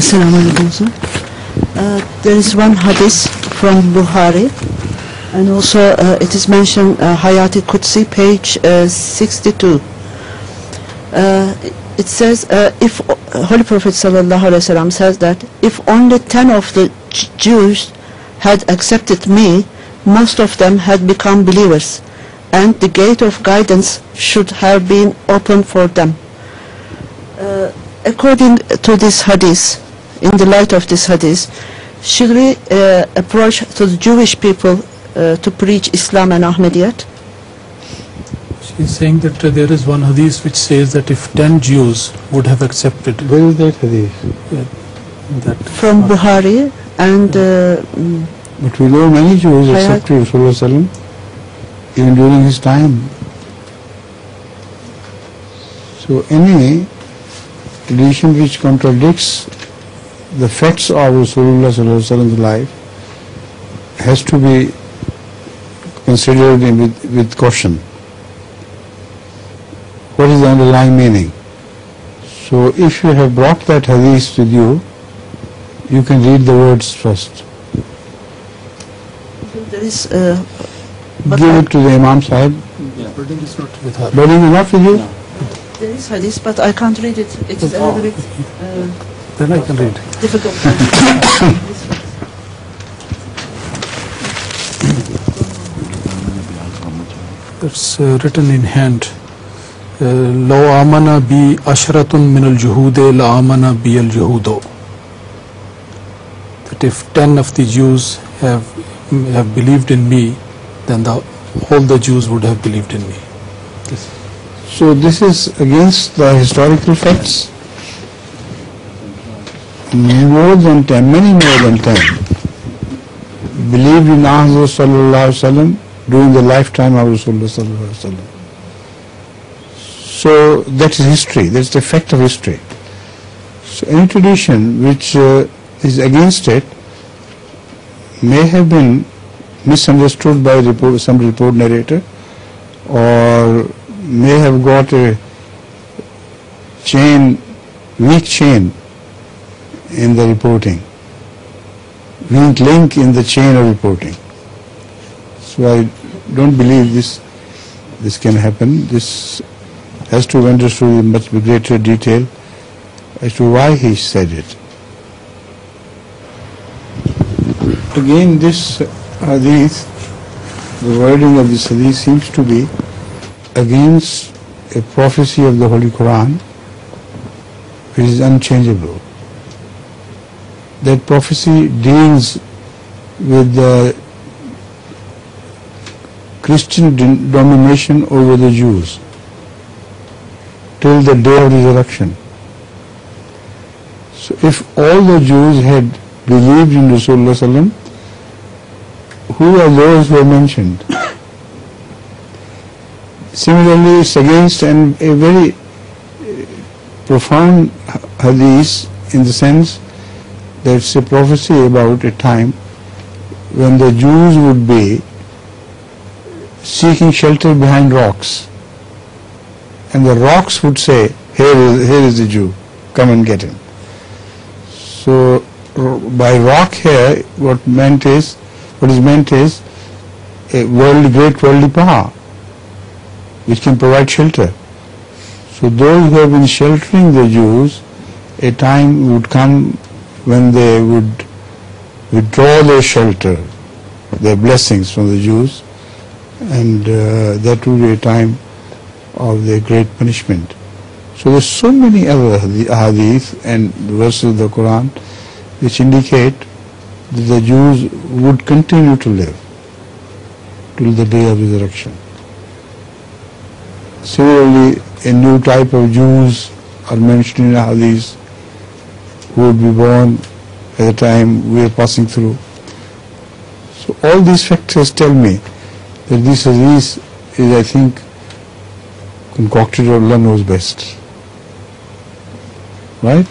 Assalamu alaikum, sir. There is one hadith from Bukhari, and also it is mentioned Hayat Qudsi, page 62. It says, if Holy Prophet sallallahu alaihi wasallam says that if only 10 of the Jews had accepted me, most of them had become believers, and the gate of guidance should have been open for them. According to this hadith, in the light of this hadith, should we approach to the Jewish people to preach Islam and Ahmediyya? She is saying that there is one hadith which says that if 10 Jews would have accepted. Where is that hadith? From Bukhari, and but we know many Jews accepted Rasulullah even during his time. So any tradition which contradicts the facts of Rasulullah's life has to be considered with caution. What is the underlying meaning? So if you have brought that hadith with you, you can read the words first. there is Give it to the Imam Sahib. Yeah, burden is not with her. Burden is not with you? No. there is hadith, but I can't read it. It is a little bit Then I can read. difficult. It's written in hand. لو آمنا بی عشرة من الجہود لآمنا بی الجہود. That if 10 of the Jews have believed in me, then all the Jews would have believed in me. So this is against the historical facts. More than 10, many more than 10 believed in Ahmad sallallahu alaihi wasallam during the lifetime of Rasulullah sallallahu alaihi wasallam. So that is history, that's the fact of history. So any tradition which is against it may have been misunderstood by some report narrator, or may have got a weak chain in the reporting, weak link in the chain of reporting. So I don't believe this can happen. This has to be understood in much greater detail as to why he said it. Again, this hadith, the wording of this hadith seems to be against a prophecy of the Holy Quran, which is unchangeable. That prophecy deals with the Christian domination over the Jews till the day of resurrection. So if all the Jews had believed in Rasulullah sallam, who are those who are mentioned? Similarly, it's against a very profound hadith in the sense that it's a prophecy about a time when the Jews would be seeking shelter behind rocks, and the rocks would say, here is the Jew, come and get him. So by rock here, what is meant is a great worldly power which can provide shelter. So those who have been sheltering the Jews, a time would come when they would withdraw their shelter, their blessings from the Jews, and that would be a time of their great punishment. So there's so many other hadith and verses of the Quran which indicate that the Jews would continue to live till the day of resurrection. Similarly, a new type of Jews are mentioned in the hadith who would be born at the time we are passing through. So all these factors tell me that this hadith is, I think, concocted, or Allah knows best. Right?